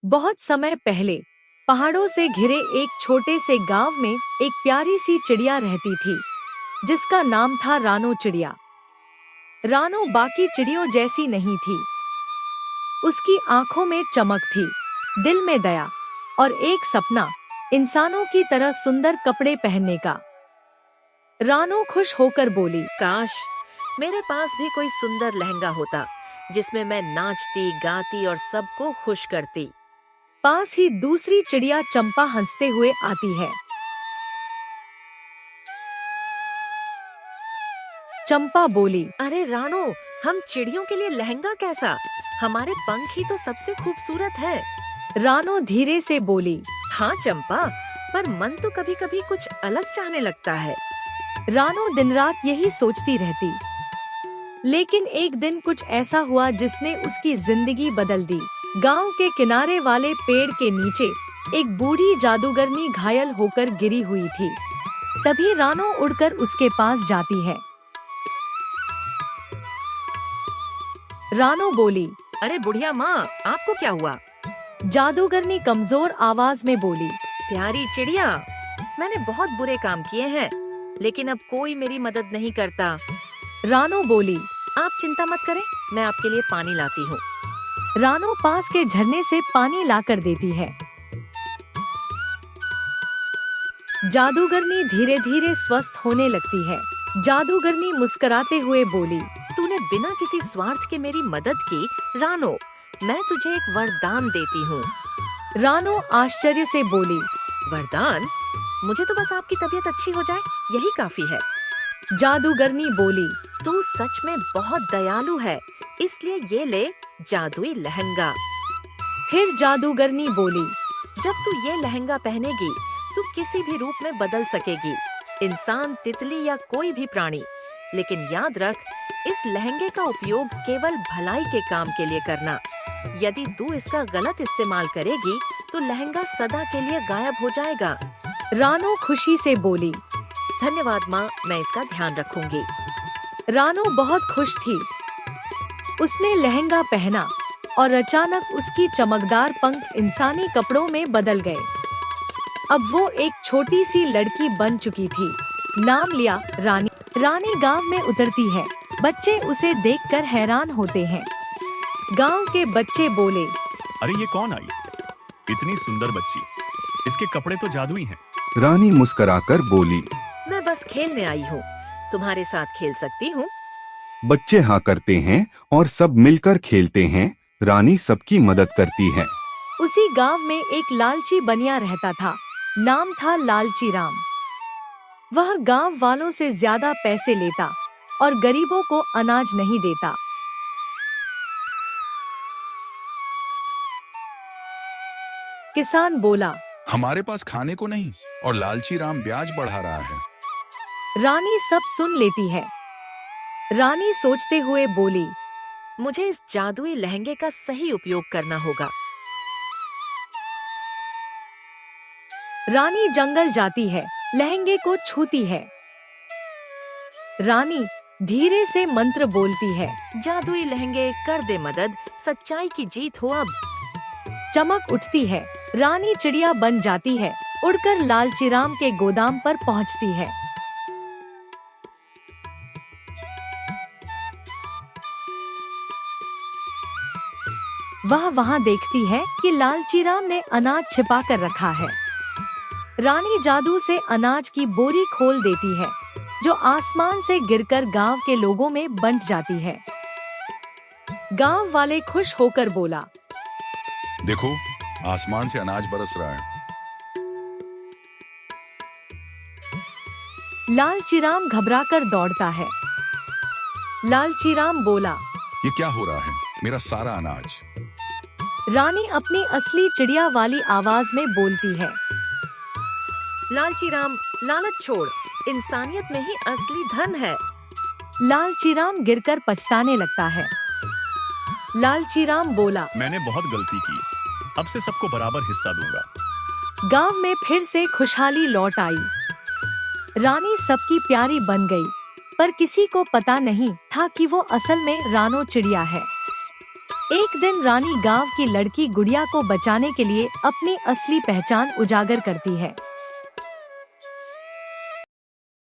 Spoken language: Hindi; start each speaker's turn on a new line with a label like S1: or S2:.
S1: बहुत समय पहले पहाड़ों से घिरे एक छोटे से गांव में एक प्यारी सी चिड़िया रहती थी जिसका नाम था रानो चिड़िया। रानो बाकी चिड़ियों जैसी नहीं थी। उसकी आंखों में चमक थी, दिल में दया और एक सपना, इंसानों की तरह सुंदर कपड़े पहनने का। रानो खुश होकर बोली,
S2: काश मेरे पास भी कोई सुंदर लहंगा होता जिसमें मैं नाचती गाती और सबको खुश करती।
S1: पास ही दूसरी चिड़िया चंपा हंसते हुए आती है। चंपा बोली,
S2: अरे रानो, हम चिड़ियों के लिए लहंगा कैसा? हमारे पंख ही तो सबसे खूबसूरत है।
S1: रानो धीरे से बोली,
S2: हाँ चंपा, पर मन तो कभी कभी कुछ अलग चाहने लगता है।
S1: रानो दिन रात यही सोचती रहती, लेकिन एक दिन कुछ ऐसा हुआ जिसने उसकी जिंदगी बदल दी। गांव के किनारे वाले पेड़ के नीचे एक बूढ़ी जादूगरनी घायल होकर गिरी हुई थी। तभी रानो उड़कर उसके पास जाती है। रानो बोली,
S2: अरे बुढ़िया माँ, आपको क्या हुआ?
S1: जादूगरनी कमजोर आवाज में बोली,
S2: प्यारी चिड़िया, मैंने बहुत बुरे काम किए हैं, लेकिन अब कोई मेरी मदद नहीं करता।
S1: रानो बोली,
S2: आप चिंता मत करें, मैं आपके लिए पानी लाती हूँ।
S1: रानो पास के झरने से पानी लाकर देती है। जादूगरनी धीरे धीरे स्वस्थ होने लगती है। जादूगरनी मुस्कुराते हुए बोली,
S2: तूने बिना किसी स्वार्थ के मेरी मदद की। रानो, मैं तुझे एक वरदान देती हूँ।
S1: रानो आश्चर्य से बोली,
S2: वरदान? मुझे तो बस आपकी तबीयत अच्छी हो जाए, यही काफी है।
S1: जादूगरनी बोली,
S2: तू सच में बहुत दयालु है, इसलिए ये ले जादुई लहंगा।
S1: फिर जादूगरनी बोली,
S2: जब तू ये लहंगा पहनेगी तू किसी भी रूप में बदल सकेगी, इंसान, तितली या कोई भी प्राणी। लेकिन याद रख, इस लहंगे का उपयोग केवल भलाई के काम के लिए करना। यदि तू इसका गलत इस्तेमाल करेगी तो लहंगा सदा के लिए गायब हो जाएगा।
S1: रानो खुशी से बोली,
S2: धन्यवाद माँ, मैं इसका ध्यान रखूंगी।
S1: रानो बहुत खुश थी। उसने लहंगा पहना और अचानक उसकी चमकदार पंख इंसानी कपड़ों में बदल गए। अब वो एक छोटी सी लड़की बन चुकी थी। नाम लिया रानी। रानी गांव में उतरती है। बच्चे उसे देखकर हैरान होते हैं। गांव के बच्चे बोले,
S3: अरे ये कौन आई? इतनी सुंदर बच्ची, इसके कपड़े तो जादुई हैं।
S4: रानी मुस्कुराकर बोली,
S2: मैं बस खेलने आई हूँ, तुम्हारे साथ खेल सकती हूँ।
S4: बच्चे हाँ करते हैं और सब मिलकर खेलते हैं। रानी सबकी मदद करती है।
S1: उसी गांव में एक लालची बनिया रहता था। नाम था लालची राम। वह गांव वालों से ज्यादा पैसे लेता और गरीबों को अनाज नहीं देता। किसान बोला,
S5: हमारे पास खाने को नहीं और लालची राम ब्याज बढ़ा रहा है।
S1: रानी सब सुन लेती है। रानी सोचते हुए बोली,
S2: मुझे इस जादुई लहंगे का सही उपयोग करना होगा।
S1: रानी जंगल जाती है, लहंगे को छूती है। रानी धीरे से मंत्र बोलती है,
S2: जादुई लहंगे कर दे मदद, सच्चाई की जीत हो अब।
S1: चमक उठती है। रानी चिड़िया बन जाती है, उड़कर लालची राम के गोदाम पर पहुंचती है। वह वहां देखती है कि लालची राम ने अनाज छिपा कर रखा है। रानी जादू से अनाज की बोरी खोल देती है, जो आसमान से गिरकर गांव के लोगों में बंट जाती है। गांव वाले खुश होकर बोला,
S5: देखो, आसमान से अनाज बरस रहा है।
S1: लालची राम घबराकर दौड़ता है। लालची राम बोला,
S5: ये क्या हो रहा है? मेरा सारा अनाज।
S1: रानी अपनी असली चिड़िया वाली आवाज में बोलती है,
S2: लालची राम, लालच छोड़, इंसानियत में ही असली धन है।
S1: लालची राम गिरकर पछताने लगता है। लालची राम बोला,
S3: मैंने बहुत गलती की, अब से सबको बराबर हिस्सा दूंगा।
S1: गांव में फिर से खुशहाली लौट आई। रानी सबकी प्यारी बन गई, पर किसी को पता नहीं था कि वो असल में रानो चिड़िया है। एक दिन रानी गांव की लड़की गुड़िया को बचाने के लिए अपनी असली पहचान उजागर करती है।